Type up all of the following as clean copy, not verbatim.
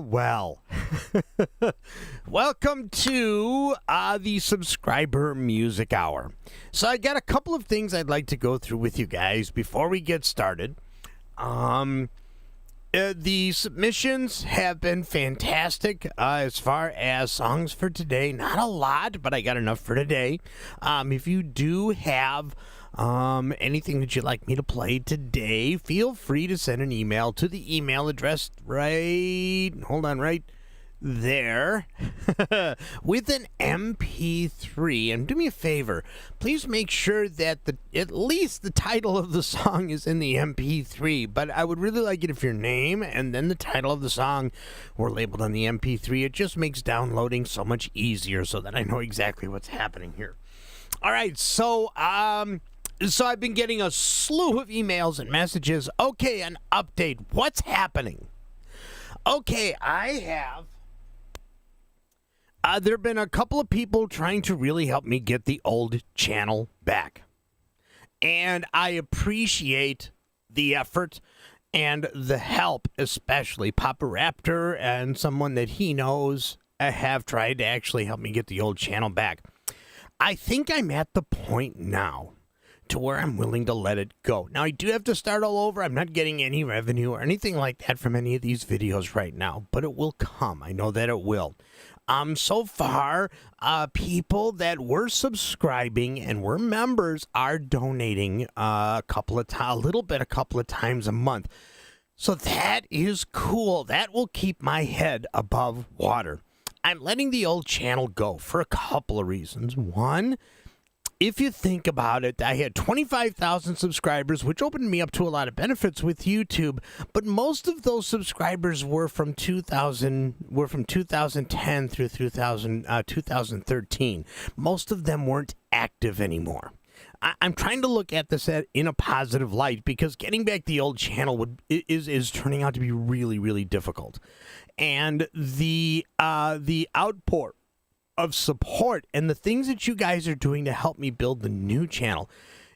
Well. Welcome to the Subscriber Music Hour. So I got a couple of things I'd like to go through with you guys before we get started. The submissions have been fantastic as far as songs for today. Not a lot, but I got enough for today. If you do have anything that you'd like me to play today, feel free to send an email to the email address right there with an MP3. And do me a favor, please make sure that at least the title of the song is in the MP3. But I would really like it if your name and then the title of the song were labeled on the MP3. It just makes downloading so much easier so that I know exactly what's happening here. All right, so I've been getting a slew of emails and messages. Okay, an update. What's happening? Okay, I have... there have been a couple of people trying to really help me get the old channel back. And I appreciate the effort and the help, especially Papa Raptor and someone that he knows have tried to actually help me get the old channel back. I think I'm at the point now to where I'm willing to let it go. Now, I do have to start all over. I'm not getting any revenue or anything like that from any of these videos right now, but it will come. I know that it will. So far, people that were subscribing and were members are donating a couple of times a month. So that is cool. That will keep my head above water. I'm letting the old channel go for a couple of reasons. One, if you think about it, I had 25,000 subscribers, which opened me up to a lot of benefits with YouTube, but most of those subscribers were from 2010 through 2013. Most of them weren't active anymore. I'm trying to look at this in a positive light because getting back the old channel is turning out to be really, really difficult. And the outpour of support and the things that you guys are doing to help me build the new channel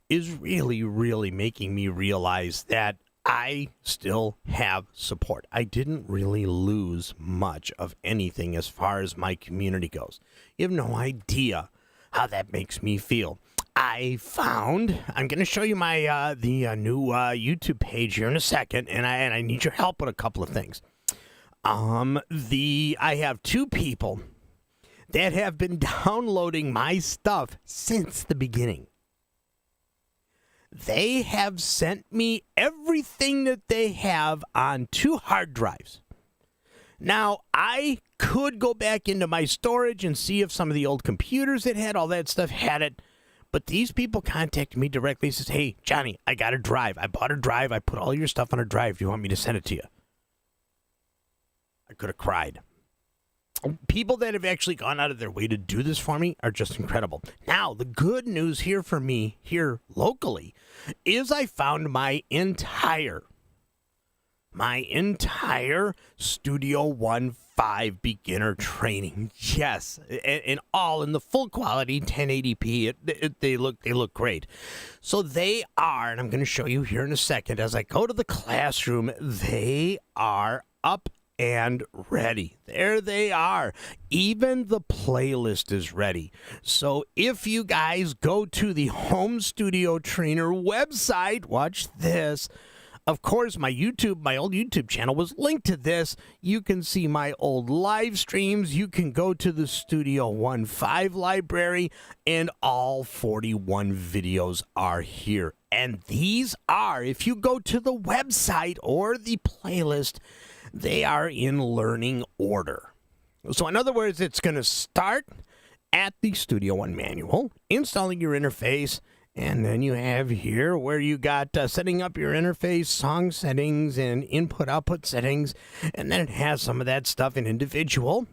is really, really making me realize that I still have support. I didn't really lose much of anything as far as my community goes. You have no idea how that makes me feel. I'm going to show you my the new YouTube page here in a second, and I need your help with a couple of things. I have two people that have been downloading my stuff since the beginning. They have sent me everything that they have on 2 hard drives. Now, I could go back into my storage and see if some of the old computers that had all that stuff had it, but these people contacted me directly and says, "Hey, Johnny, I got a drive. I bought a drive. I put all your stuff on a drive. Do you want me to send it to you?" I could have cried. People that have actually gone out of their way to do this for me are just incredible. Now, the good news here for me, here locally, is I found my entire Studio 1.5 beginner training. Yes, and all in the full quality 1080p. They look great. So they are, and I'm going to show you here in a second as I go to the classroom, they are up and ready. There they are. Even the playlist is ready. So if you guys go to the Home Studio Trainer website, watch this. Of course, my old YouTube channel was linked to this. You can see my old live streams. You can go to the Studio 1.5 library, and all 41 videos are here. And these are, if you go to the website or the playlist, they are in learning order. So in other words, it's going to start at the Studio One manual, installing your interface, And then you have here where you got setting up your interface, song settings, and input-output settings. And then it has some of that stuff in individual.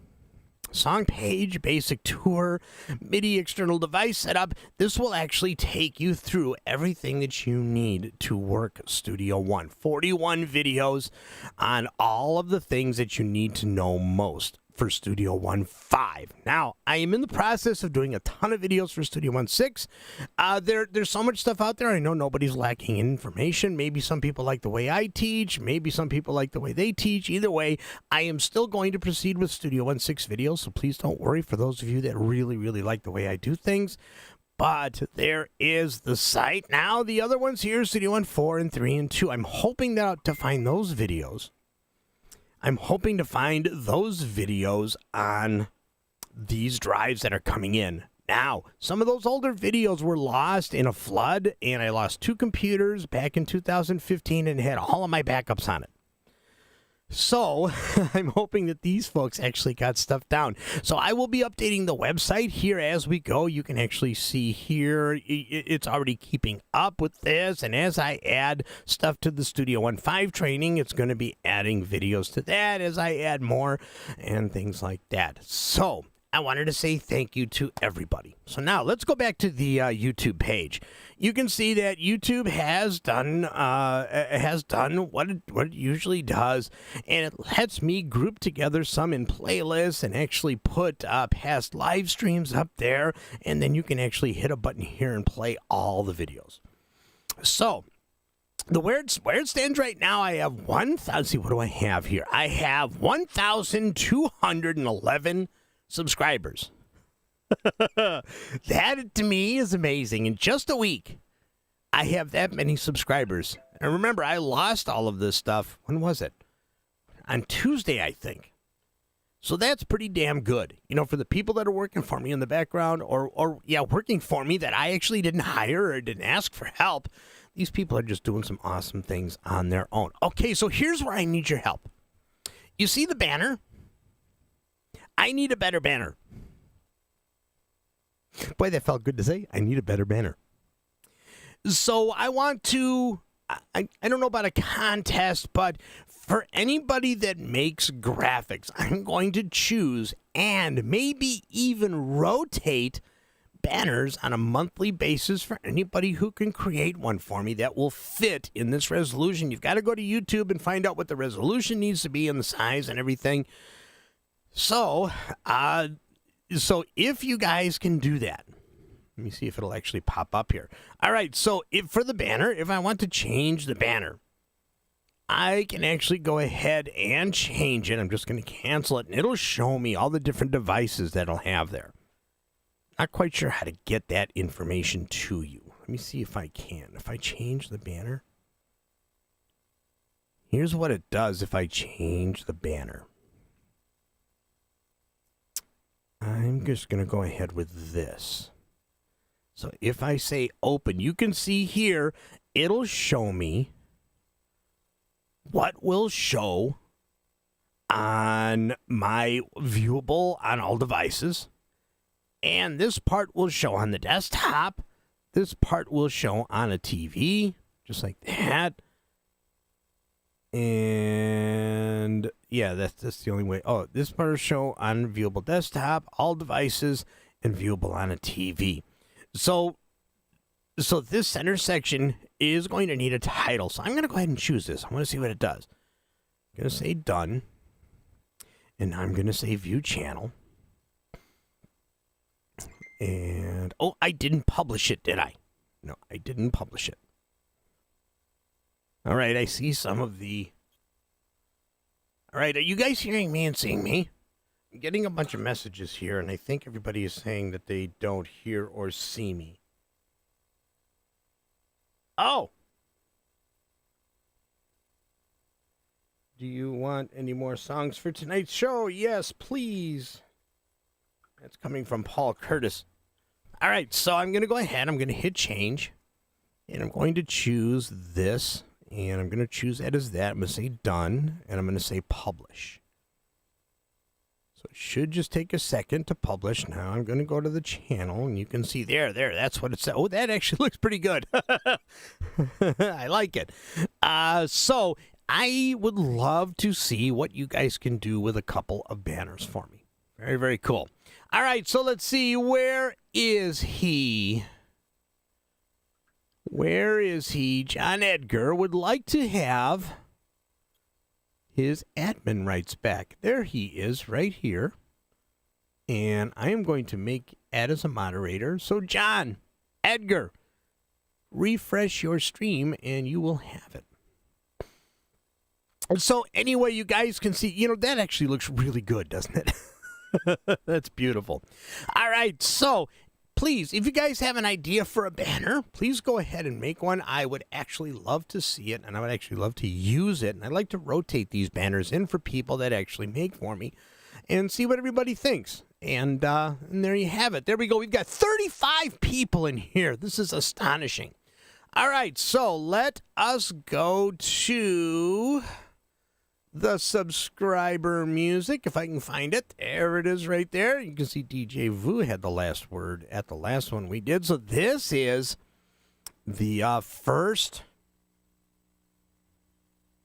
Song page, basic tour, MIDI external device setup. This will actually take you through everything that you need to work Studio One. 41 videos on all of the things that you need to know most for Studio One 5. Now, I am in the process of doing a ton of videos for Studio One 6. There's so much stuff out there. I know nobody's lacking in information. Maybe some people like the way I teach. Maybe some people like the way they teach. Either way, I am still going to proceed with Studio One 6 videos, so please don't worry for those of you that really, really like the way I do things. But there is the site. Now, the other ones here, Studio One 4 and 3 and 2. I'm hoping to find those videos. I'm hoping to find those videos on these drives that are coming in. Now, some of those older videos were lost in a flood, and I lost 2 computers back in 2015 and had all of my backups on it. So, I'm hoping that these folks actually got stuff down. So, I will be updating the website here as we go. You can actually see here, it's already keeping up with this. And as I add stuff to the Studio One 5 training, it's going to be adding videos to that as I add more and things like that. So, I wanted to say thank you to everybody. So now let's go back to the YouTube page. You can see that YouTube has done what it usually does, and it lets me group together some in playlists and actually put past live streams up there, and then you can actually hit a button here and play all the videos. So where it stands right now, I have 1,000. See, what do I have here? I have 1,211 subscribers. That to me is amazing. In just a week, I have that many subscribers. And remember, I lost all of this stuff. When was it? On Tuesday, I think. So that's pretty damn good. You know, for the people that are working for me in the background or working for me that I actually didn't hire or didn't ask for help. These people are just doing some awesome things on their own. Okay, so here's where I need your help. You see the banner? I need a better banner. Boy, that felt good to say. I need a better banner. So I want to, I don't know about a contest, but for anybody that makes graphics, I'm going to choose and maybe even rotate banners on a monthly basis for anybody who can create one for me that will fit in this resolution. You've got to go to YouTube and find out what the resolution needs to be and the size and everything. So if you guys can do that, let me see if it'll actually pop up here. All right, so for the banner, if I want to change the banner, I can actually go ahead and change it. I'm just going to cancel it, and it'll show me all the different devices that it'll have there. Not quite sure how to get that information to you. Let me see if I can. If I change the banner, here's what it does if I change the banner. I'm just going to go ahead with this. So if I say open, you can see here, it'll show me what will show on my viewable on all devices. And this part will show on the desktop. This part will show on a TV, just like that. And yeah, that's the only way. Oh, this part will show on viewable desktop, all devices, and viewable on a TV. So this center section is going to need a title. So I'm going to go ahead and choose this. I want to see what it does. I'm going to say done. And I'm going to say view channel. And, oh, I didn't publish it, did I? No, I didn't publish it. All right, I see some of the... All right, are you guys hearing me and seeing me? I'm getting a bunch of messages here, and I think everybody is saying that they don't hear or see me. Oh! Do you want any more songs for tonight's show? Yes, please. That's coming from Paul Curtis. All right, so I'm going to go ahead. I'm going to hit change, and I'm going to choose this. And I'm going to choose that as that. I'm going to say done, and I'm going to say publish. So it should just take a second to publish. Now I'm going to go to the channel, and you can see there, that's what it said. Oh, that actually looks pretty good. I like it. So I would love to see what you guys can do with a couple of banners for me. Very, very cool. All right, so let's see. Where is he? Where is he? John Edgar would like to have his admin rights back. There he is, right here. And I am going to make add as a moderator. So, John Edgar, refresh your stream and you will have it. So, anyway, you guys can see, that actually looks really good, doesn't it? That's beautiful. All right, so please, if you guys have an idea for a banner, please go ahead and make one. I would actually love to see it, and I would actually love to use it. And I'd like to rotate these banners in for people that actually make for me and see what everybody thinks. And there you have it. There we go. We've got 35 people in here. This is astonishing. All right, so let us go to the subscriber music, if I can find it. There it is right there. You can see DJ Vu had the last word at the last one we did. So this is the first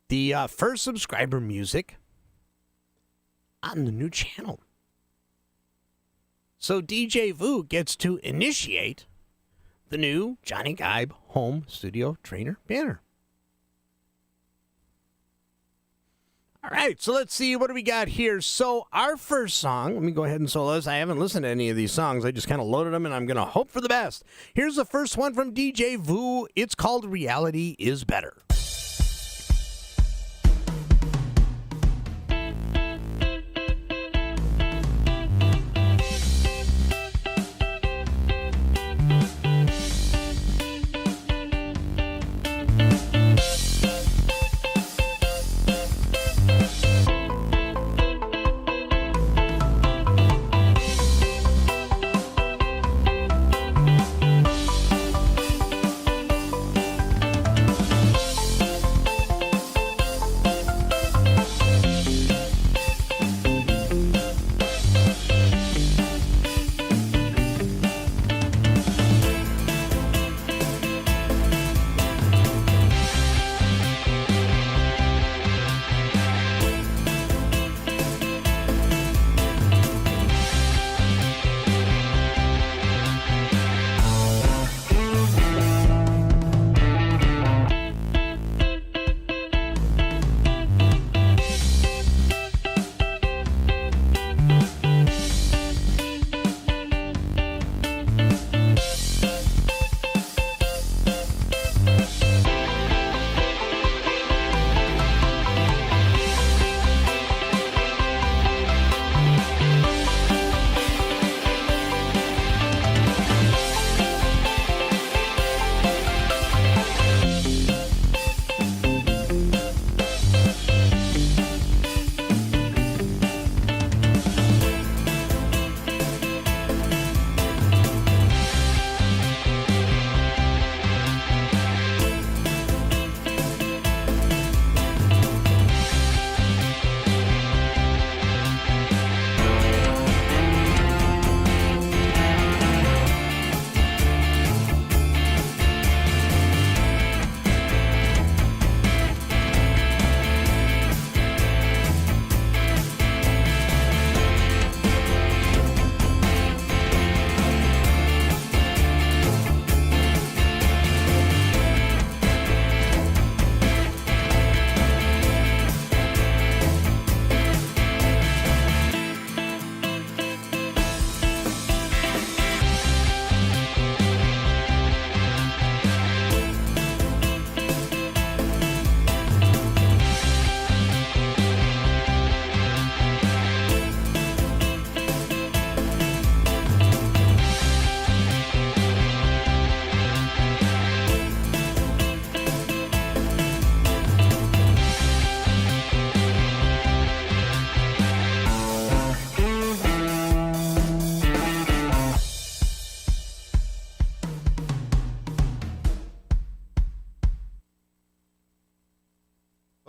subscriber music on the new channel. So DJ Vu gets to initiate the new Johnny Gibe Home Studio Trainer banner. All right, so let's see, what do we got here? So our first song, let me go ahead and solo this. I haven't listened to any of these songs. I just kind of loaded them, and I'm going to hope for the best. Here's the first one from DJ Vu. It's called Reality is Better.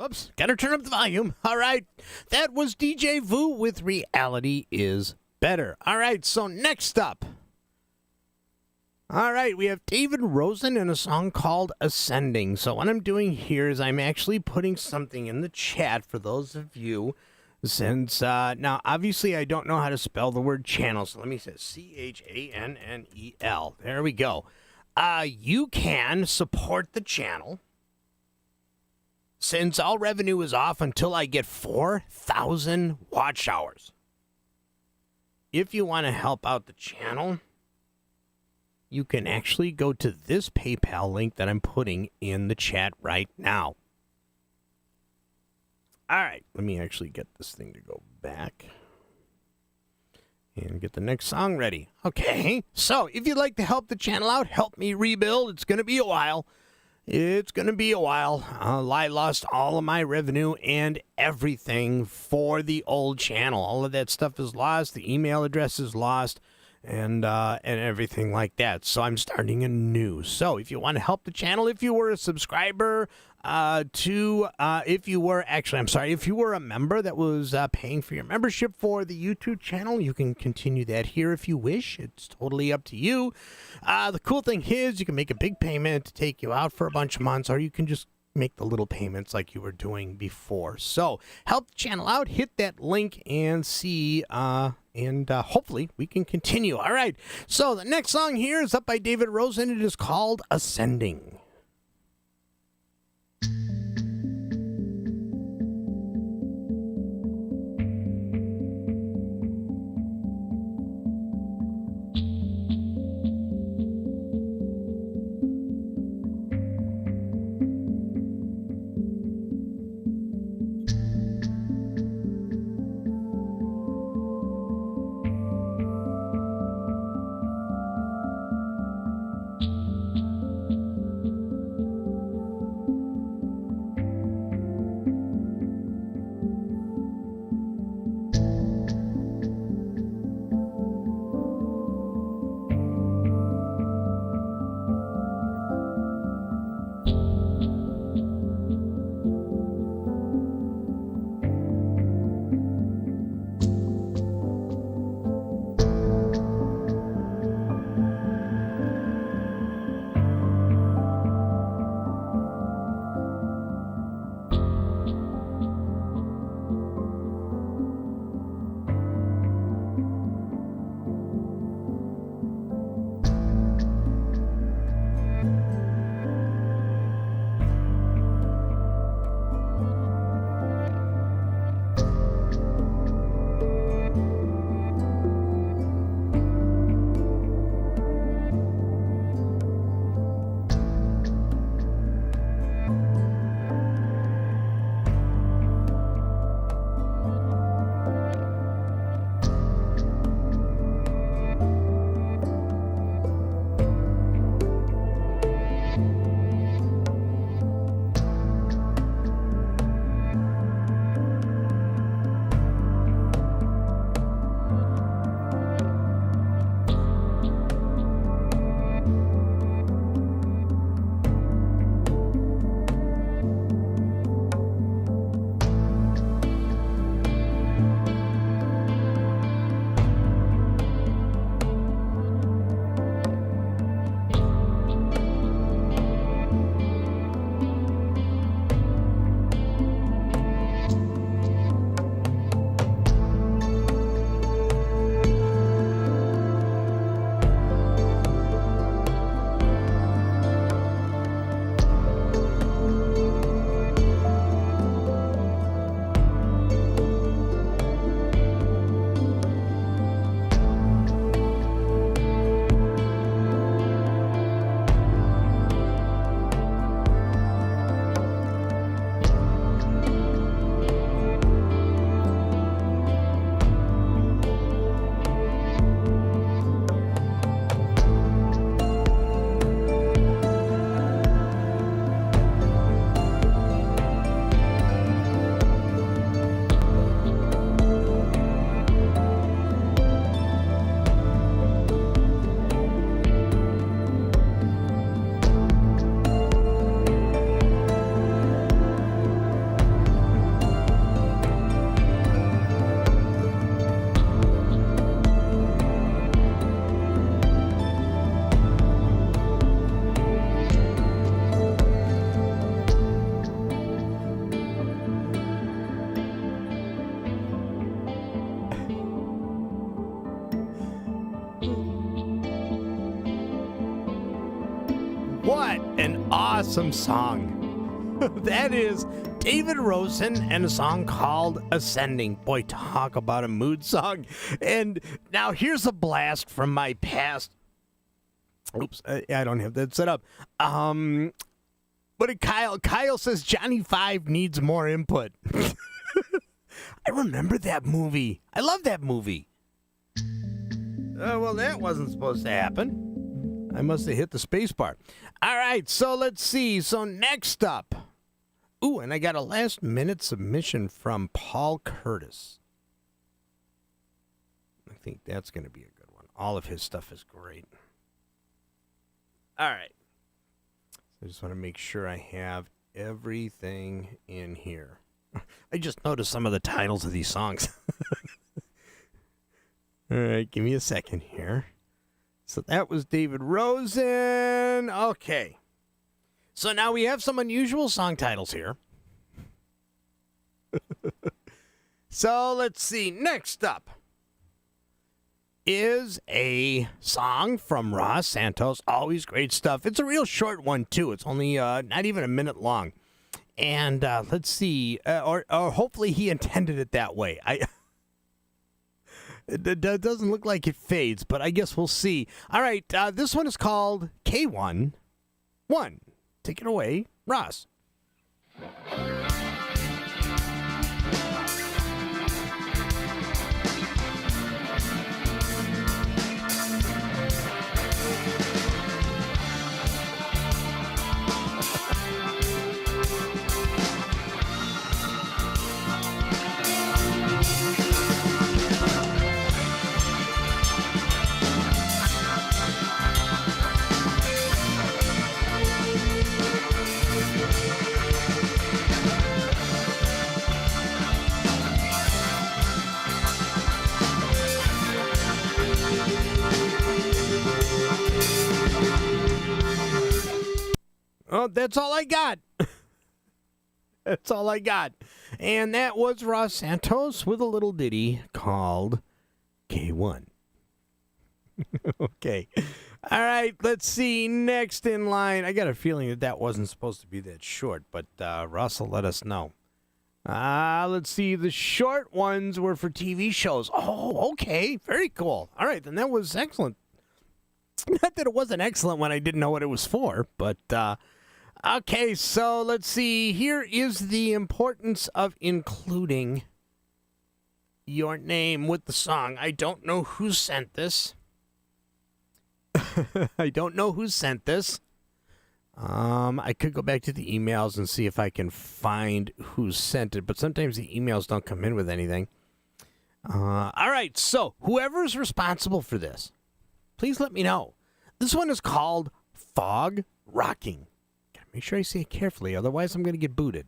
Whoops, gotta turn up the volume. All right, that was DJ Vu with Reality is Better. All right, so next up. All right, we have David Rosen and a song called Ascending. So what I'm doing here is I'm actually putting something in the chat for those of you, since now obviously I don't know how to spell the word channel, so let me say Channel. There we go. You can support the channel, since all revenue is off until I get 4,000 watch hours. If you want to help out the channel, you can actually go to this PayPal link that I'm putting in the chat right now. All right, let me actually get this thing to go back and get the next song ready. Okay, so if you'd like to help the channel out, help me rebuild. It's going to be a while. I lost all of my revenue and everything for the old channel. All of that stuff is lost. The email address is lost. And everything like that. So I'm starting anew. So if you want to help the channel, if you were a subscriber if you were a member that was paying for your membership for the YouTube channel, you can continue that here if you wish. It's totally up to you. The cool thing is you can make a big payment to take you out for a bunch of months, or you can just make the little payments like you were doing before. So help the channel out, hit that link and see, and hopefully we can continue. All right, so the next song here is up by David Rosen. It is called Ascending. What an awesome song. That is David Rosen and a song called Ascending. Boy, talk about a mood song. And now here's a blast from my past. Oops, I don't have that set up. But Kyle says Johnny Five needs more input. I remember that movie. I love that movie. Well, that wasn't supposed to happen. I must have hit the space bar. All right, so let's see. So next up. Ooh, and I got a last-minute submission from Paul Curtis. I think that's going to be a good one. All of his stuff is great. All right. So I just want to make sure I have everything in here. I just noticed some of the titles of these songs. All right, give me a second here. So that was David Rosen. Okay. So now we have some unusual song titles here. So let's see. Next up is a song from Ross Santos. Always great stuff. It's a real short one, too. It's only not even a minute long. And let's see. Or hopefully he intended it that way. It doesn't look like it fades, but I guess we'll see. All right. This one is called K1. Take it away, Ross. Oh, that's all I got. That's all I got. And that was Ross Santos with a little ditty called K1. Okay. All right, let's see. Next in line. I got a feeling that wasn't supposed to be that short, but Russ will let us know. Let's see. The short ones were for TV shows. Oh, okay. Very cool. All right, then that was excellent. Not that it wasn't excellent when I didn't know what it was for, but okay, so let's see. Here is the importance of including your name with the song. I don't know who sent this. I don't know who sent this. I could go back to the emails and see if I can find who sent it, but sometimes the emails don't come in with anything. All right, so whoever's responsible for this, please let me know. This one is called Fog Rocking. Gotta make sure I say it carefully, otherwise I'm going to get booted.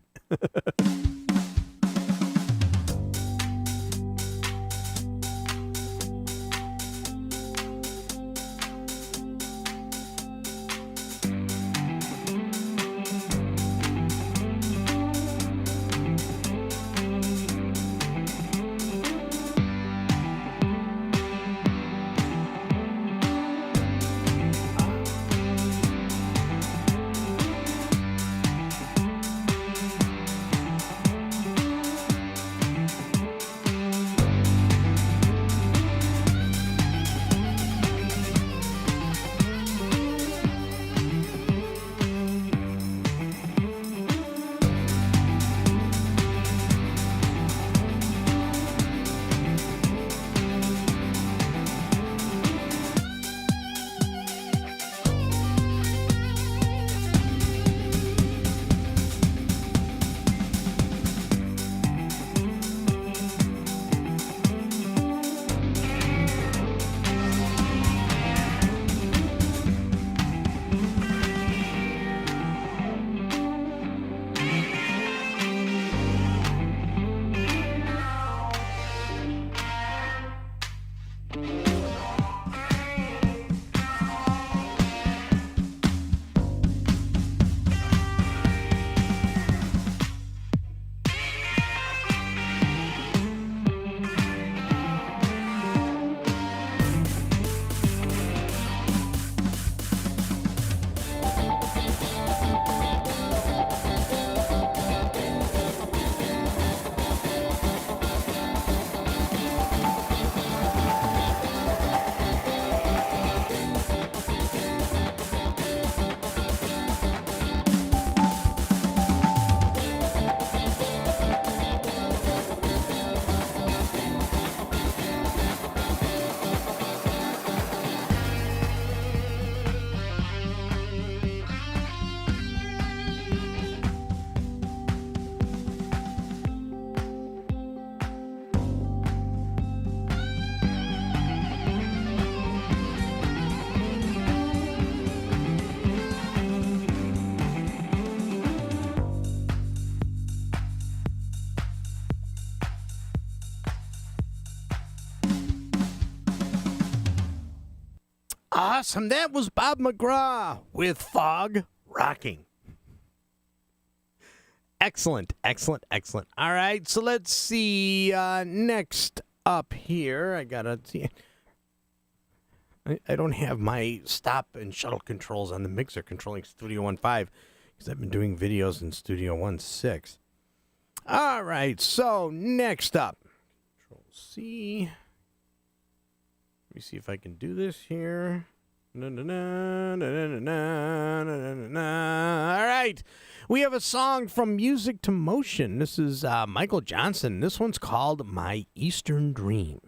Awesome. That was Bob McGraw with Fog Rocking. Excellent, excellent, excellent. All right, so let's see. Next up here, I got to see. I don't have my stop and shuttle controls on the mixer controlling Studio 1.5 because I've been doing videos in Studio 1.6. All right, so next up. Control C. Let me see if I can do this here. All right. We have a song from Music to Motion. This is Michael Johnson. This one's called My Eastern Dream.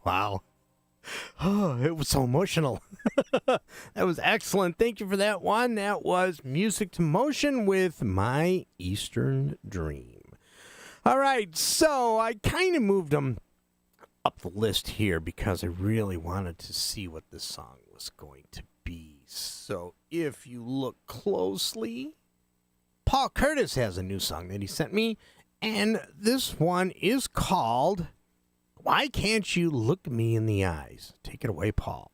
Wow. Oh, it was so emotional. That was excellent. Thank you for that one. That was Music to Motion with My Eastern Dream. All right, so I kind of moved them up the list here because I really wanted to see what this song was going to be. So if you look closely, Paul Curtis has a new song that he sent me, and this one is called Why Can't You Look Me in the Eyes? Take it away, Paul.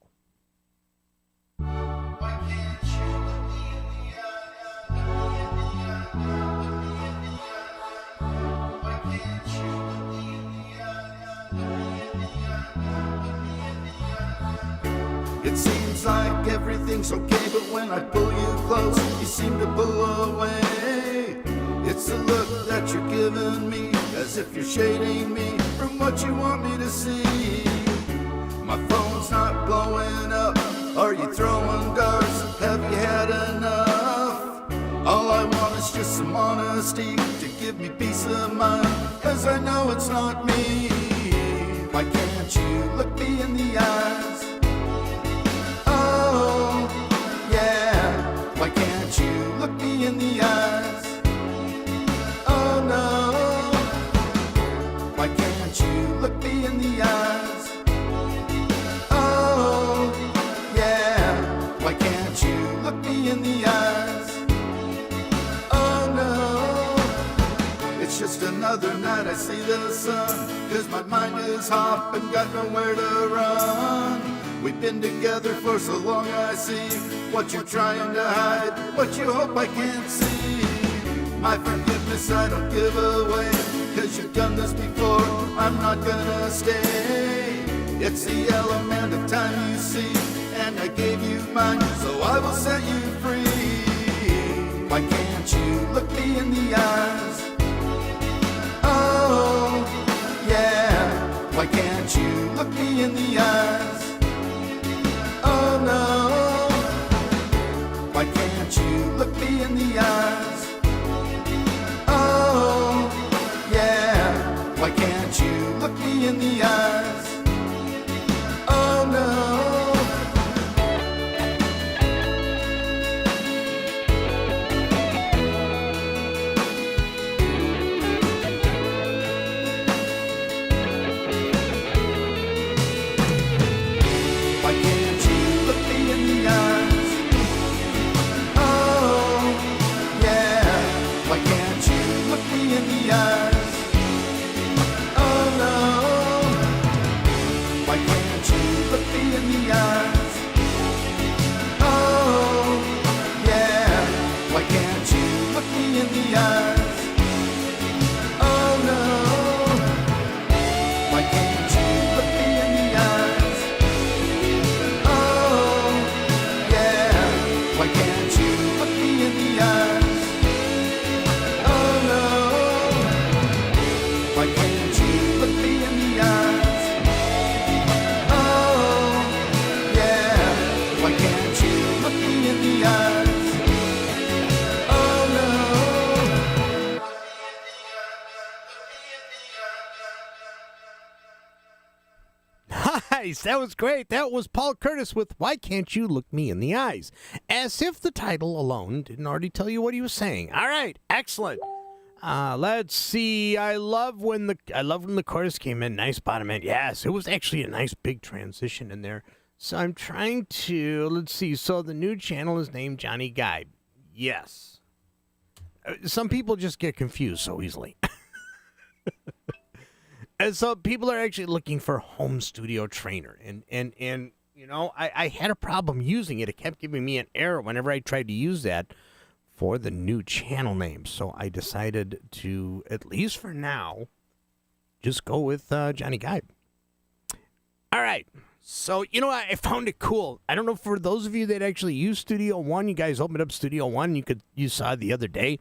Why can't you look me in the eyes? Why can't you look me in the eyes? It seems like everything's okay, but when I pull you close, you seem to pull away. It's the look that you're giving me, as if you're shading me from what you want me to see. My phone's not blowing up. Are you throwing darts? Have you had enough? All I want is just some honesty to give me peace of mind, cause I know it's not me. Why can't you look me in the eyes? Oh, yeah. Why can't you look me in the eyes? Oh, no. Why can't you look me in the eyes? Oh, yeah. Why can't you look me in the eyes? Oh, no. It's just another night I see the sun, cause my mind is hopping, got nowhere to run. We've been together for so long, I see what you're trying to hide, what you hope I can't see. My forgiveness I don't give away, cause you've done this before, I'm not gonna stay. It's the element of time you see, and I gave you mine, so I will set you free. Why can't you look me in the eyes? Oh, yeah. Why can't you look me in the eyes? Oh, no. Why can't you look me in the eyes? Oh, yeah. Why can't you look me in the eyes? Oh, no. Why can't you look me in the eyes? in the eyes. Oh no, why can't you look me in the eyes? Oh yeah, why can't you look me in the eyes? Oh no, why can't you look me in the eyes? Oh yeah, why can't you look me in the eyes? Oh no. Nice. That was great. That was Paul Curtis with Why Can't You Look Me in the Eyes? As if the title alone didn't already tell you what he was saying. All right. Excellent. Let's see. I love when the chorus came in. Nice bottom end. Yes, it was actually a nice big transition in there. So I'm trying to, let's see. So the new channel is named Johnny Guide. Yes. Some people just get confused so easily. And so people are actually looking for home studio trainer. And you know, I had a problem using it. It kept giving me an error whenever I tried to use that for the new channel name. So I decided to, at least for now, just go with Johnny Guide. All right. So, you know, I found it cool. I don't know, for those of you that actually use Studio One, you guys opened up Studio One. You saw it the other day.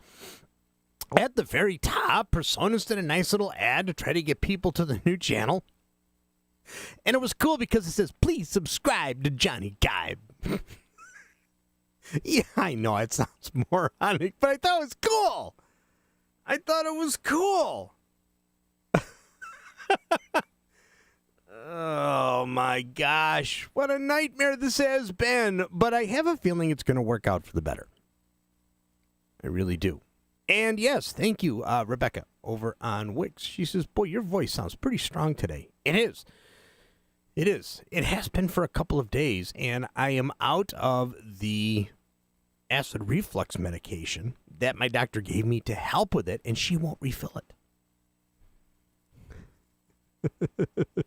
At the very top, Personas did a nice little ad to try to get people to the new channel. And it was cool because it says, please subscribe to Johnny Guide. Yeah, I know it sounds moronic, but I thought it was cool. I thought it was cool. Oh, my gosh. What a nightmare this has been. But I have a feeling it's going to work out for the better. I really do. And yes, thank you, Rebecca, over on Wix. She says, boy, your voice sounds pretty strong today. It is. It is. It has been for a couple of days, and I am out of the acid reflux medication that my doctor gave me to help with it, and she won't refill it.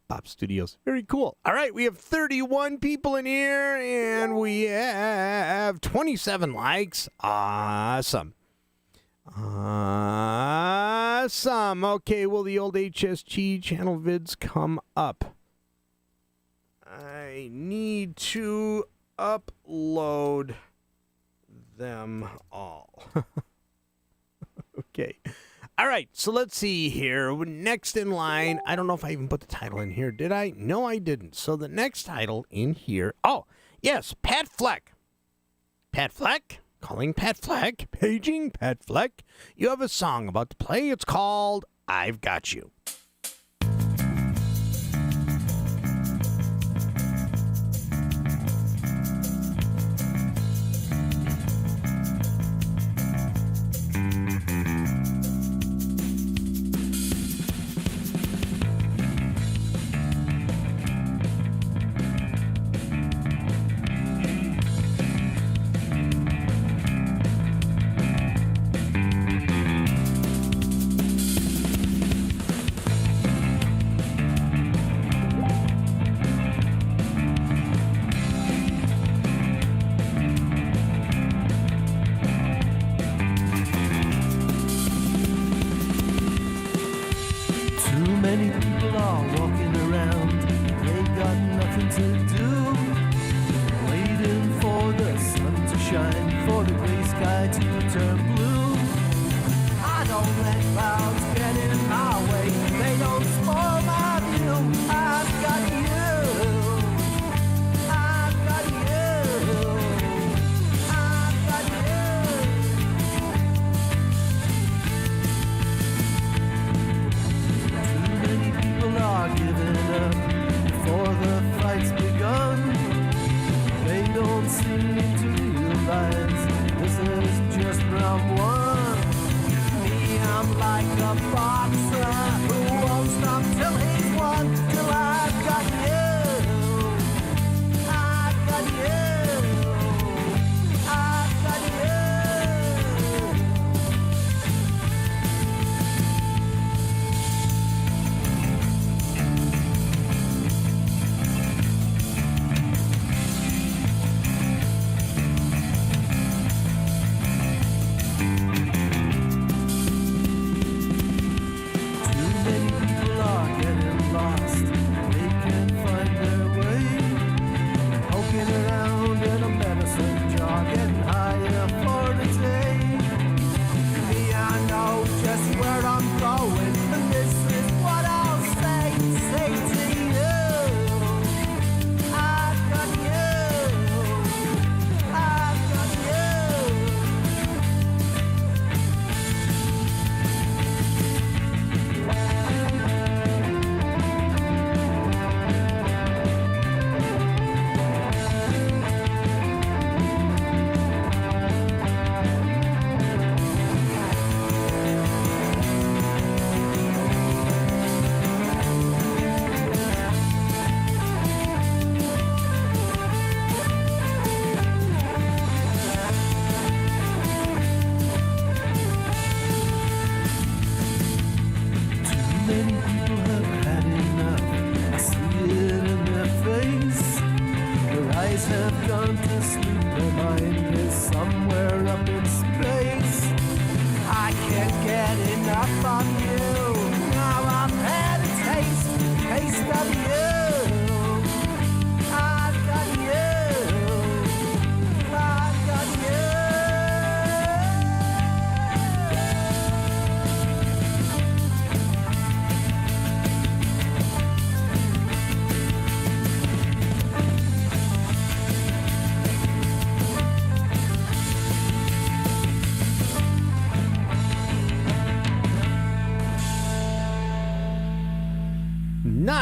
Pop Studios. Very cool. All right, we have 31 people in here, and we have 27 likes. Awesome. Awesome. Okay, will the old HST channel vids come up? I need to upload them all. Okay. All right, so let's see here. Next in line, I don't know if I even put the title in here. Did I? No, I didn't. So the next title in here, oh, yes, Pat Fleck. Pat Fleck? Calling Pat Fleck. Paging Pat Fleck. You have a song about to play. It's called I've Got You.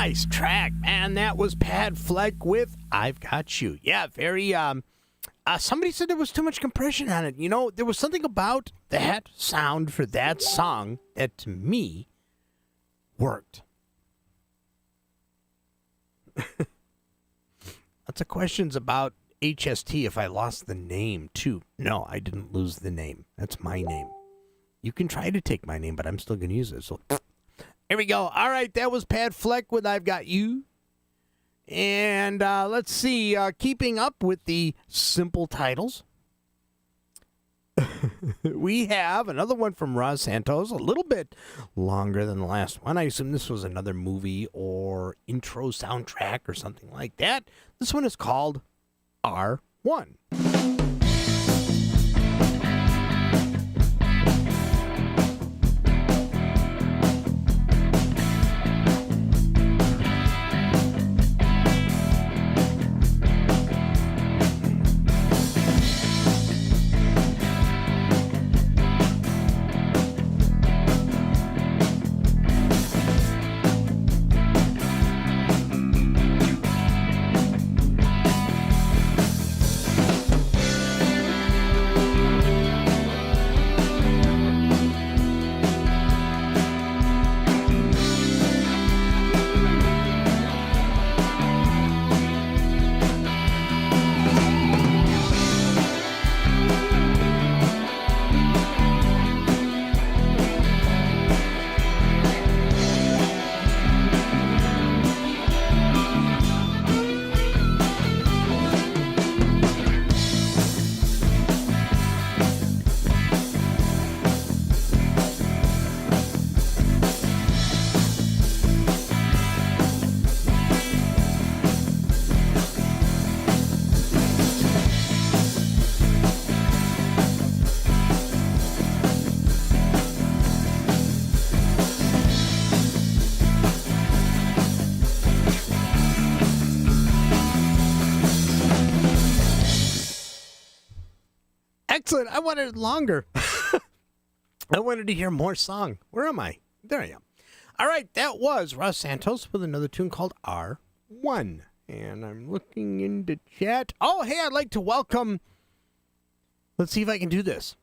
Nice track, man. That was Pat Fleck with I've Got You. Yeah, very, somebody said there was too much compression on it. You know, there was something about that sound for that song that, to me, worked. Lots of questions about HST if I lost the name, too. No, I didn't lose the name. That's my name. You can try to take my name, but I'm still going to use it. So, here we go. All right, that was Pat Fleck with I've Got You. And let's see, keeping up with the simple titles, we have another one from Ross Santos, a little bit longer than the last one. I assume this was another movie or intro soundtrack or something like that. This one is called R1. Excellent. I wanted it longer. I wanted to hear more song. Where am I? There I am. All right, that was Ross Santos with another tune called R1. And I'm looking into chat. Oh, hey, I'd like to welcome... Let's see if I can do this.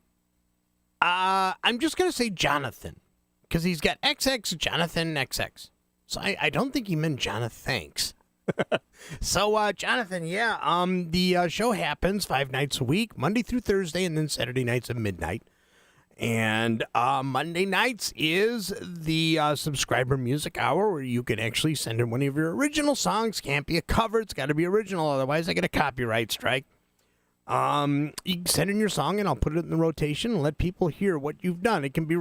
I'm just going to say Jonathan, because he's got XX, Jonathan, XX. So I don't think he meant Jonathan, thanks. So, Jonathan, yeah, the show happens 5 nights a week, Monday through Thursday, and then Saturday nights at midnight. And Monday nights is the subscriber music hour, where you can actually send in one of your original songs. Can't be a cover; it's got to be original, otherwise I get a copyright strike. You can send in your song, and I'll put it in the rotation and let people hear what you've done. It can be.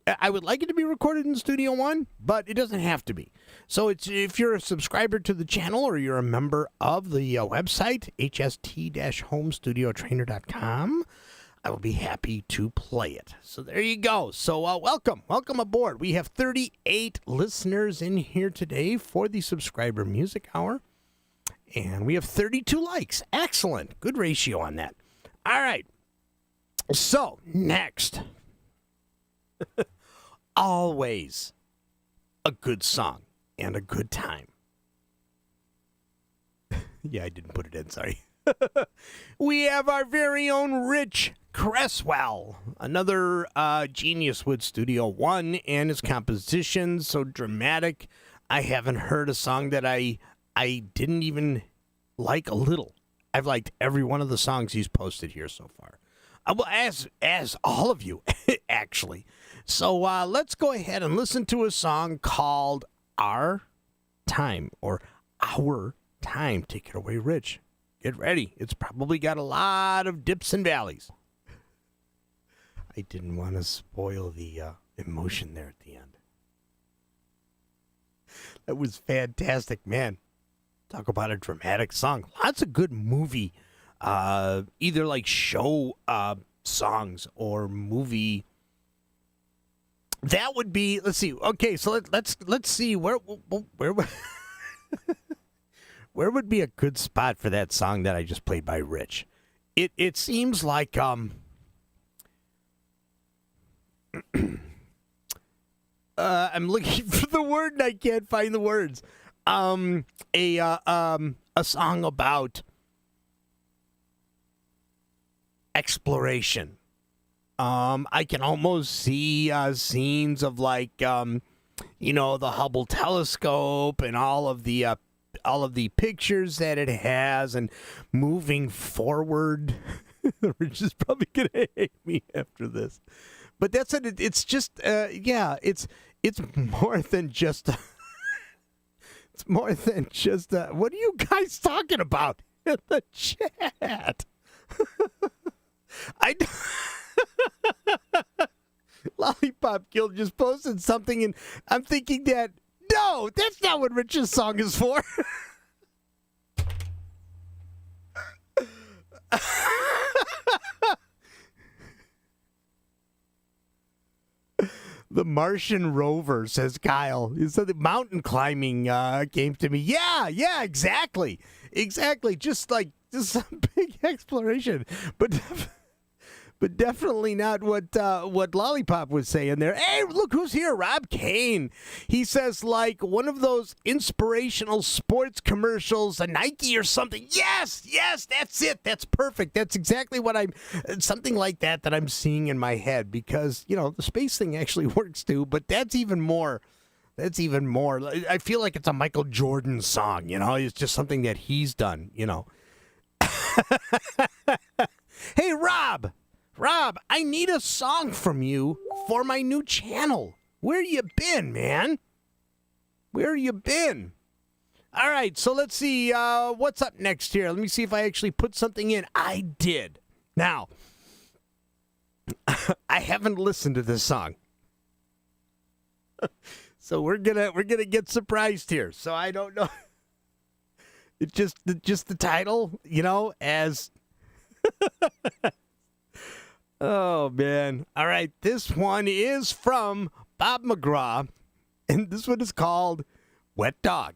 I would like it to be recorded in Studio One, but it doesn't have to be. So it's if you're a subscriber to the channel or you're a member of the website hst-homestudiotrainer.com, I will be happy to play it. So there you go. So welcome aboard. We have 38 listeners in here today for the subscriber music hour. And we have 32 likes. Excellent. Good ratio on that. All right. So, next. Always a good song and a good time. Yeah, I didn't put it in. Sorry. We have our very own Rich Cresswell, another genius with Studio One and his compositions. So dramatic. I haven't heard a song that I didn't even like a little. I've liked every one of the songs he's posted here so far. Well, as all of you, actually. So let's go ahead and listen to a song called Our Time, or Our Time. Take it away, Rich. Get ready. It's probably got a lot of dips and valleys. I didn't want to spoil the emotion there at the end. That was fantastic, man. Talk about a dramatic song. Lots of good movie, either like show songs or movie. That would be. Let's see. Okay, so let's see where where would be a good spot for that song that I just played by Rich. It seems like I'm looking for the word and I can't find the words. a song about exploration. I can almost see scenes of like the Hubble telescope and all of the pictures that it has and moving forward. Rich is probably gonna hate me after this, but that's it. It's just it's more than just. It's more than just. What are you guys talking about in the chat? Lollipop Guild just posted something, and I'm thinking that no, that's not what Rich's song is for. The Martian rover, says Kyle. He said the mountain climbing came to me. Yeah, exactly. Just some big exploration, but definitely not what Lollipop was saying there. Hey, look who's here, Rob Kane. He says like one of those inspirational sports commercials, a Nike or something. Yes, that's it. That's perfect. That's exactly what something like that I'm seeing in my head, because, the space thing actually works too, but that's even more. I feel like it's a Michael Jordan song, It's just something that he's done, Hey, Rob, I need a song from you for my new channel. Where you been, man? Where you been? All right, so let's see what's up next here. Let me see if I actually put something in. I did. Now, I haven't listened to this song. So we're gonna get surprised here. So I don't know. It's just the title, as Oh, man. All right. This one is from Bob McGraw, and this one is called Wet Dog.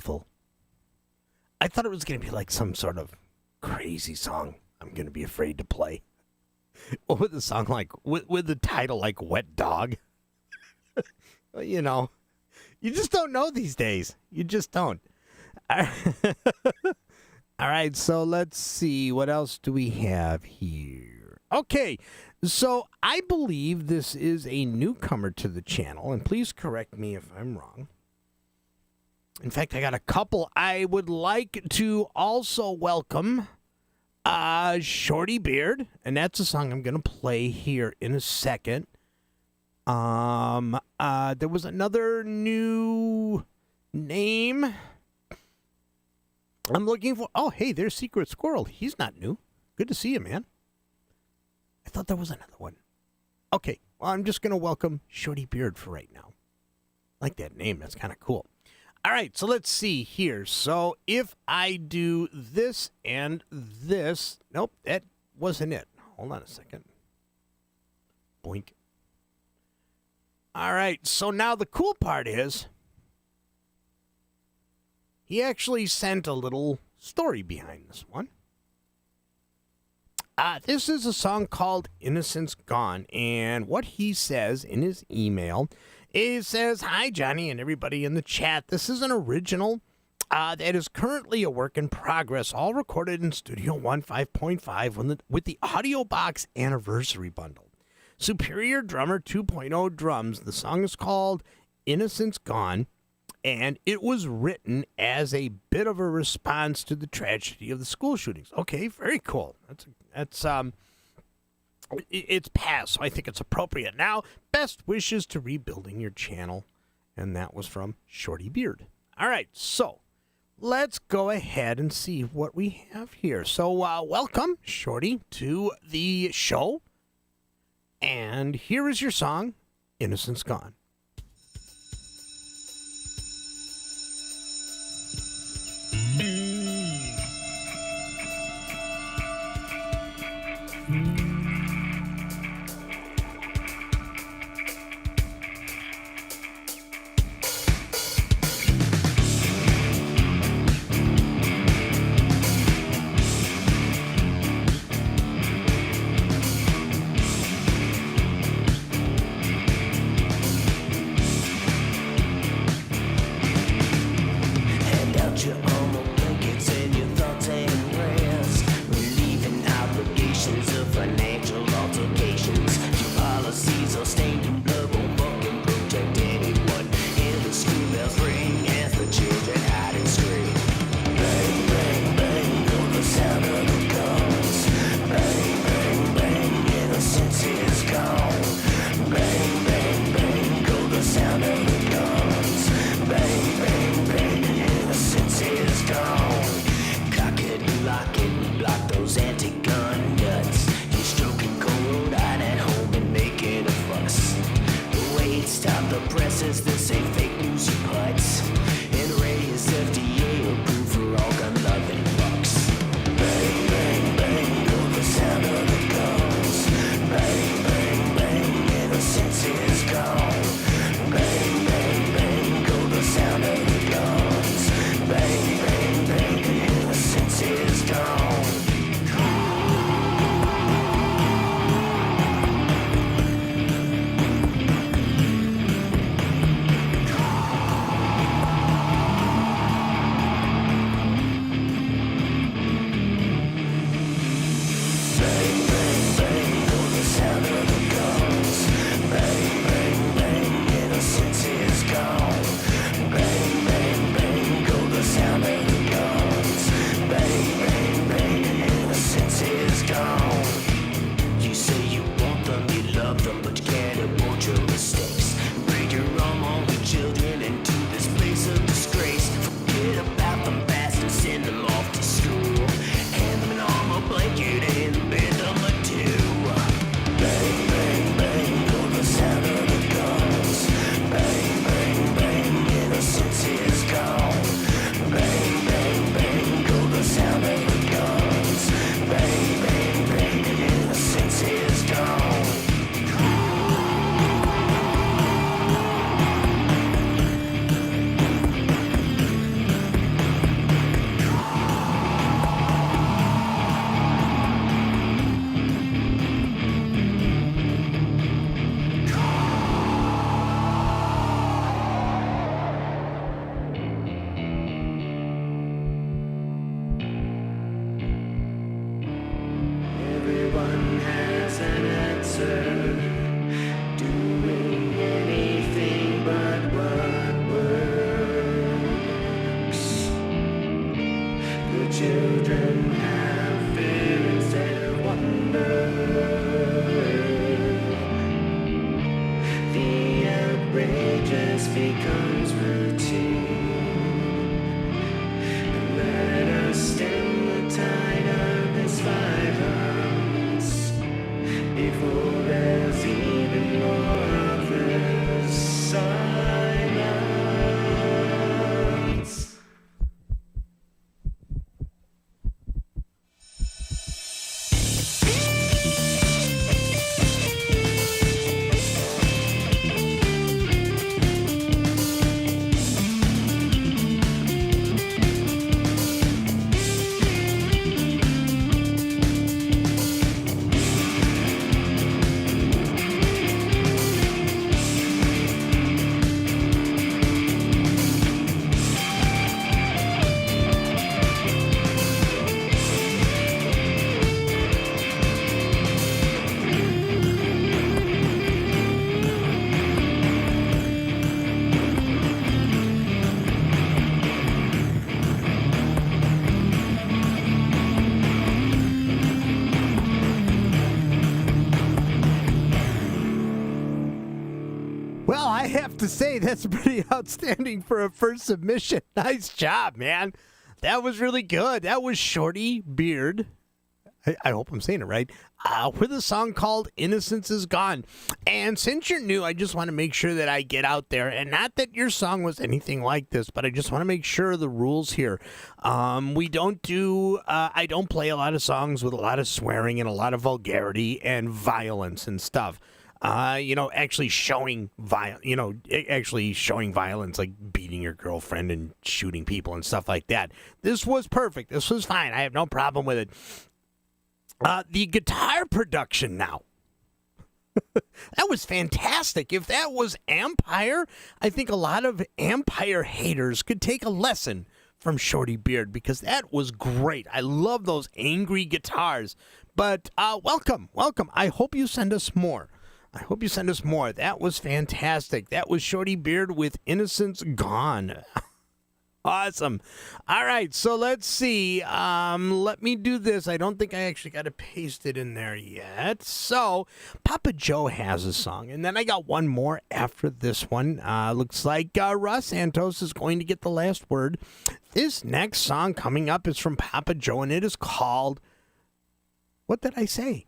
beautiful. I thought it was going to be like some sort of crazy song I'm going to be afraid to play. What would the song like, with the title like Wet Dog? Well, you know, you just don't know these days. You just don't. All right, so let's see. What else do we have here? Okay, so I believe this is a newcomer to the channel, and please correct me if I'm wrong. In fact, I got a couple. I would like to also welcome Shorty Beard, and that's a song I'm going to play here in a second. There was another new name I'm looking for. Oh, hey, there's Secret Squirrel. He's not new. Good to see you, man. I thought there was another one. Okay, well, I'm just going to welcome Shorty Beard for right now. I like that name. That's kind of cool. All right, so let's see here. So if I do this and this, nope, that wasn't it. Hold on a second. Boink. All right, so now the cool part is he actually sent a little story behind this one. This is a song called Innocence Gone, and what he says in his email is, says, "Hi, Johnny, and everybody in the chat. This is an original that is currently a work in progress, all recorded in Studio One 5.5 with the Audio Box Anniversary Bundle. Superior Drummer 2.0 drums. The song is called Innocence Gone, and it was written as a bit of a response to the tragedy of the school shootings." Okay, very cool. It's past, so I think it's appropriate. Now, best wishes to rebuilding your channel. And that was from Shorty Beard. All right, so let's go ahead and see what we have here. So welcome, Shorty, to the show. And here is your song, Innocence Gone. Cock it, lock it, block those anti-gun nuts. have to say, that's pretty outstanding for a first submission. Nice job, man. That was really good. That was Shorty Beard. I hope I'm saying it right. With a song called Innocence Is Gone. And since you're new, I just want to make sure that I get out there. And not that your song was anything like this, but I just want to make sure the rules here. We don't do, I don't play a lot of songs with a lot of swearing and a lot of vulgarity and violence and stuff. Actually showing violence, like beating your girlfriend and shooting people and stuff like that. This was perfect. This was fine. I have no problem with it. The guitar production now. That was fantastic. If that was Empire, I think a lot of Empire haters could take a lesson from Shorty Beard because that was great. I love those angry guitars. But welcome. I hope you send us more. That was fantastic. That was Shorty Beard with Innocence Gone. Awesome. All right, so let's see. Let me do this. I don't think I actually got to paste it in there yet. So Papa Joe has a song, and then I got one more after this one. Looks like Russ Santos is going to get the last word. This next song coming up is from Papa Joe, and it is called, what did I say?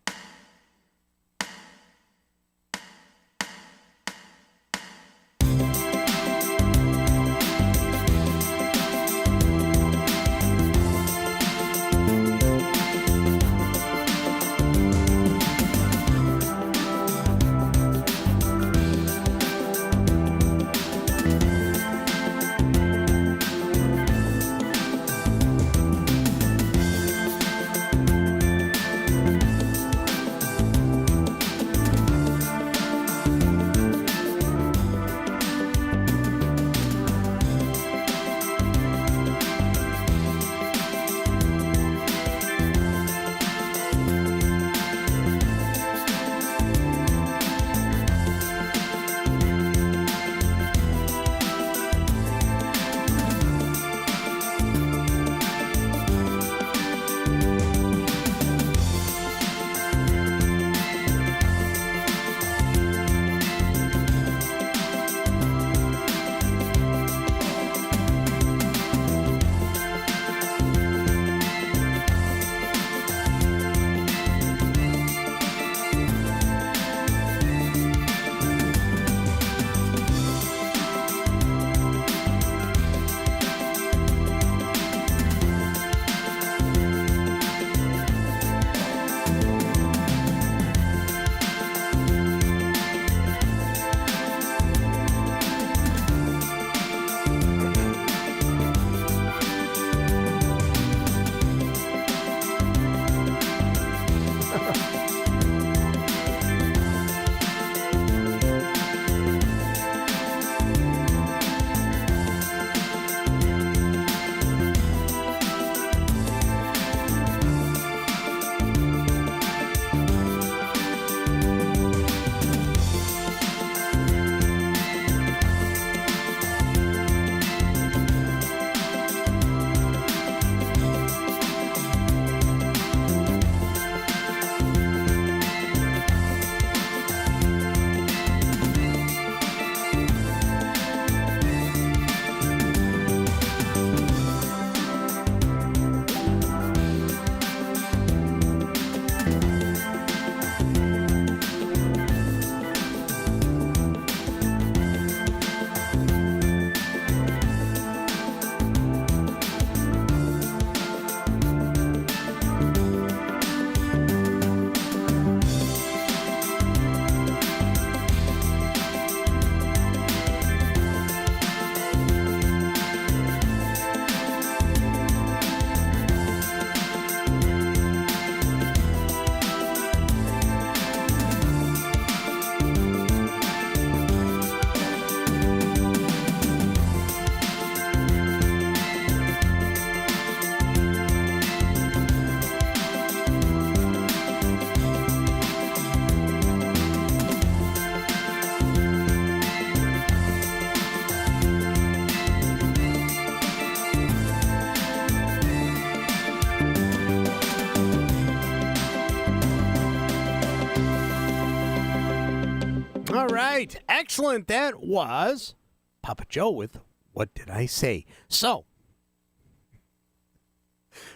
All right. Excellent. That was Papa Joe with What Did I Say? So,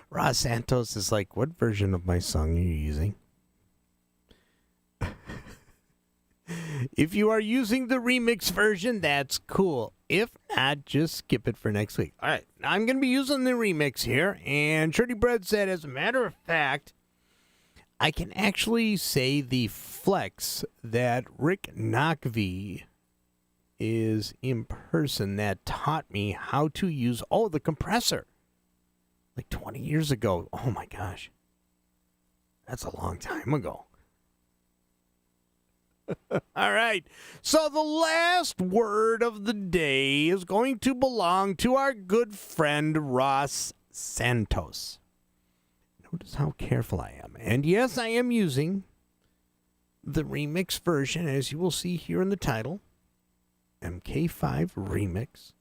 Ross Santos is like, what version of my song are you using? If you are using the remix version, that's cool. If not, just skip it for next week. All right. Now I'm going to be using the remix here. And Shirty Bread said, as a matter of fact, I can actually say the flex that Rick Knockvey is in person that taught me how to use, the compressor. Like 20 years ago. Oh my gosh. That's a long time ago. All right. So the last word of the day is going to belong to our good friend Ross Santos. Notice how careful I am. And yes, I am using the remix version, as you will see here in the title. MK5 Remix.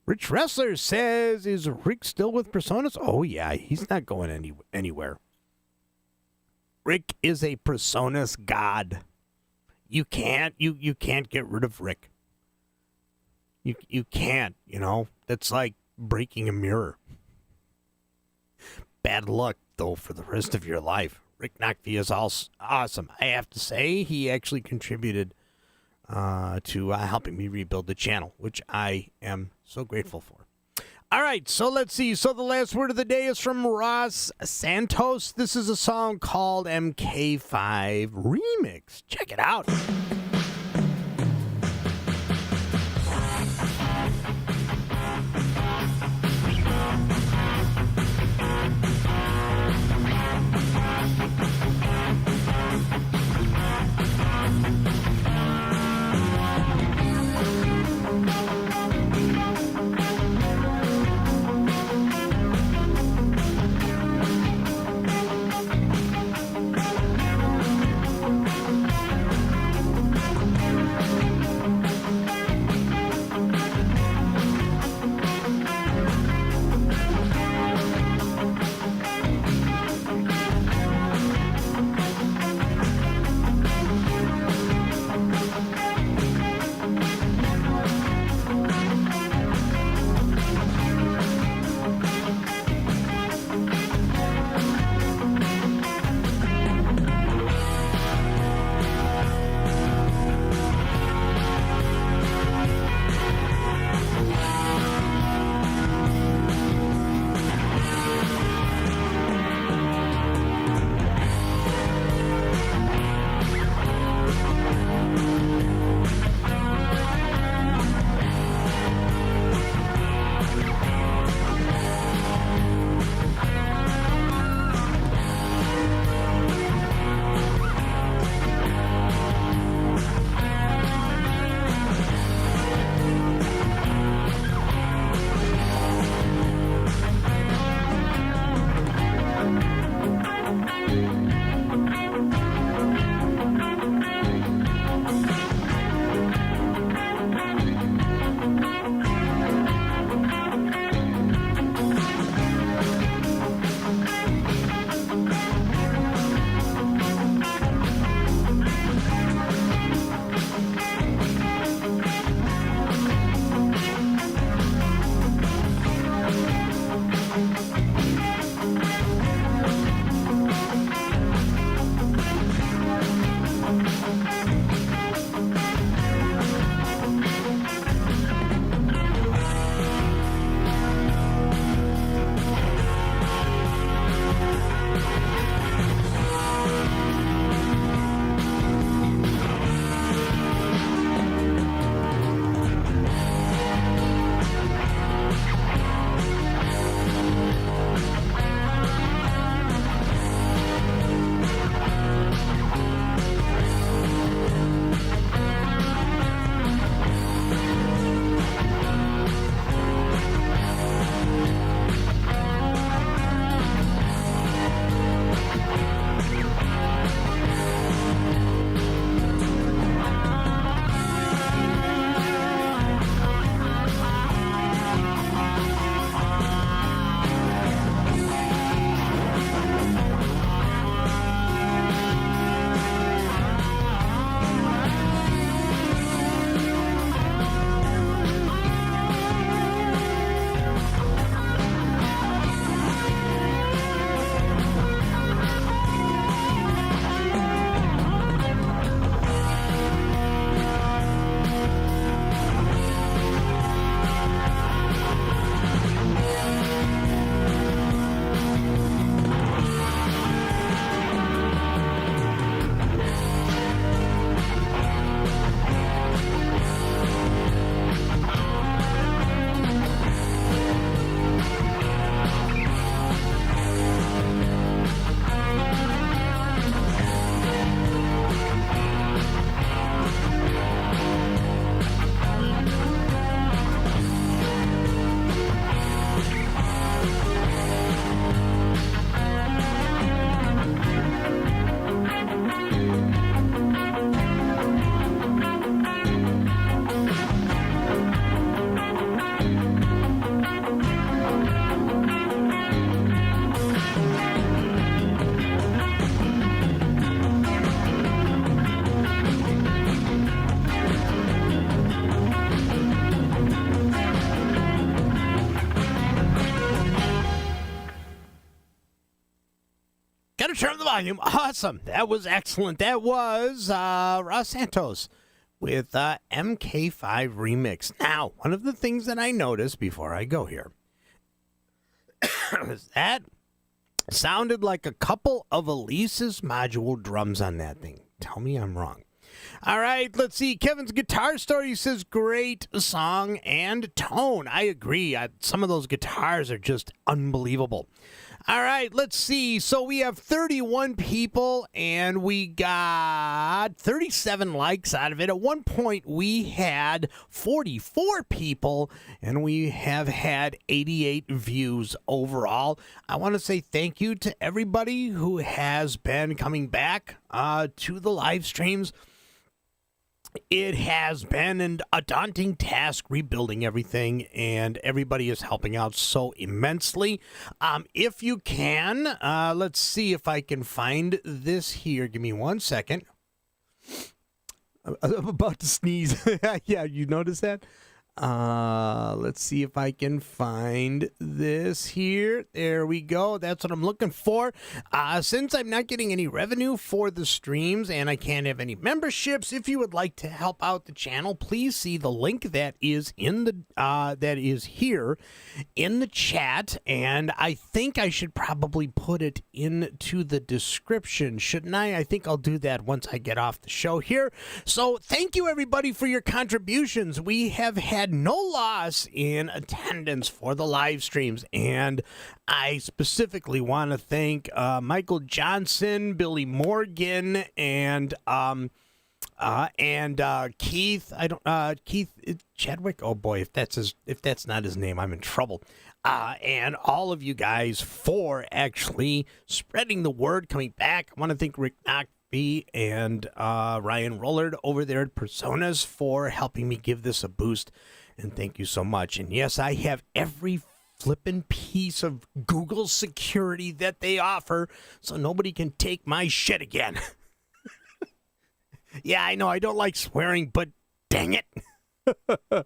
Rich Wrestler says, is Rick still with Personas? Oh, yeah, he's not going anywhere. Rick is a Personas god. You can't get rid of Rick. You can't, That's like breaking a mirror. Bad luck, though, for the rest of your life. Rick Knockvey is awesome. I have to say, he actually contributed to helping me rebuild the channel, which I am so grateful for. All right, so let's see. So the last word of the day is from Ross Santos. This is a song called MK5 Remix. Check it out. turn the volume. Awesome. That was excellent. That was Ross Santos with MK5 Remix. Now, one of the things that I noticed before I go here is that sounded like a couple of Elise's module drums on that thing. Tell me I'm wrong. All right, let's see. Kevin's Guitar Story says, great song and tone. I agree. Some of those guitars are just unbelievable. All right, let's see. So we have 31 people, and we got 37 likes out of it. At one point, we had 44 people, and we have had 88 views overall. I want to say thank you to everybody who has been coming back to the live streams. It has been a daunting task rebuilding everything, and everybody is helping out so immensely. If you can, let's see if I can find this here. Give me 1 second. I'm about to sneeze. Yeah, you notice that? Let's see if I can find this here. There we go. That's what I'm looking for. Since I'm not getting any revenue for the streams and I can't have any memberships, if you would like to help out the channel, please see the link that is in the that is here in the chat. And I think I should probably put it into the description, shouldn't I? I think I'll do that once I get off the show here. So thank you everybody for your contributions. We have had no loss in attendance for the live streams, and I specifically want to thank Michael Johnson, Billy Morgan, and Keith. Keith Chadwick. Oh boy, if that's not his name, I'm in trouble. And all of you guys for actually spreading the word, coming back. I want to thank Rick Knock and Ryan Rollard over there at Personas for helping me give this a boost. And thank you so much. And yes, I have every flippin' piece of Google security that they offer, so nobody can take my shit again. Yeah, I know I don't like swearing, but dang it. All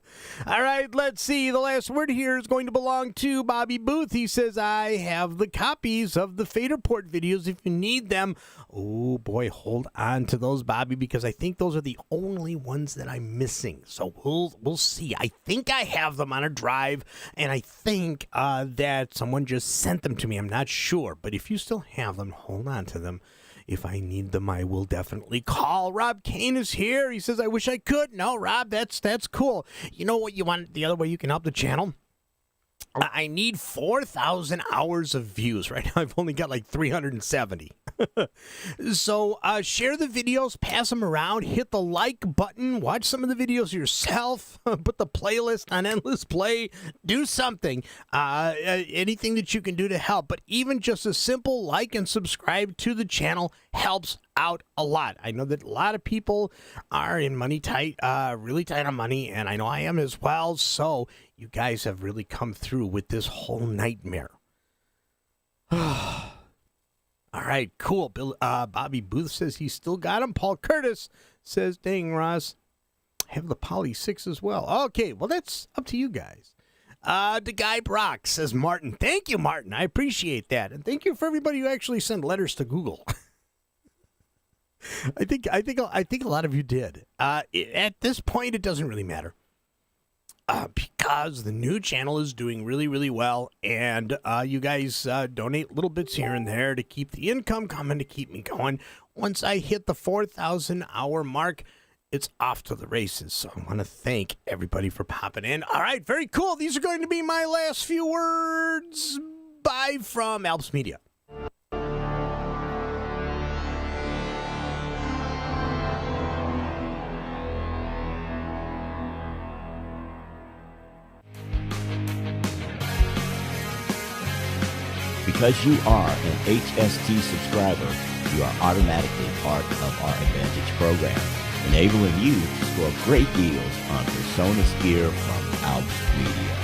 right, let's see. The last word here is going to belong to Bobby Booth. He says, I have the copies of the Faderport videos if you need them. Oh, boy, hold on to those, Bobby, because I think those are the only ones that I'm missing. So we'll see. I think I have them on a drive, and I think that someone just sent them to me. I'm not sure, but if you still have them, hold on to them. If I need them, I will definitely call. Rob Kane is here. He says, I wish I could. No, Rob, that's cool. You know what you want? The other way you can help the channel? I need 4,000 hours of views. Right now, I've only got like 370. So share the videos, pass them around, hit the like button, watch some of the videos yourself, put the playlist on Endless Play, do something, anything that you can do to help. But even just a simple like and subscribe to the channel helps out a lot. I know that a lot of people are in money tight, really tight on money, and I know I am as well. So you guys have really come through with this whole nightmare. All right, cool. Bobby Booth says he's still got him. Paul Curtis says, dang, Ross, I have the Poly 6 as well. Okay, well, that's up to you guys. The Guy Brock says, Martin. Thank you, Martin. I appreciate that. And thank you for everybody who actually sent letters to Google. I think a lot of you did. At this point, it doesn't really matter. Because the new channel is doing really, really well, and you guys donate little bits here and there to keep the income coming, to keep me going. Once I hit the 4,000 hour mark, it's off to the races. So I want to thank everybody for popping in. All right, very cool. These are going to be my last few words. Bye from Alps Media. Because you are an HST subscriber, you are automatically part of our Advantage program, enabling you to score great deals on Personas gear from Alps Media.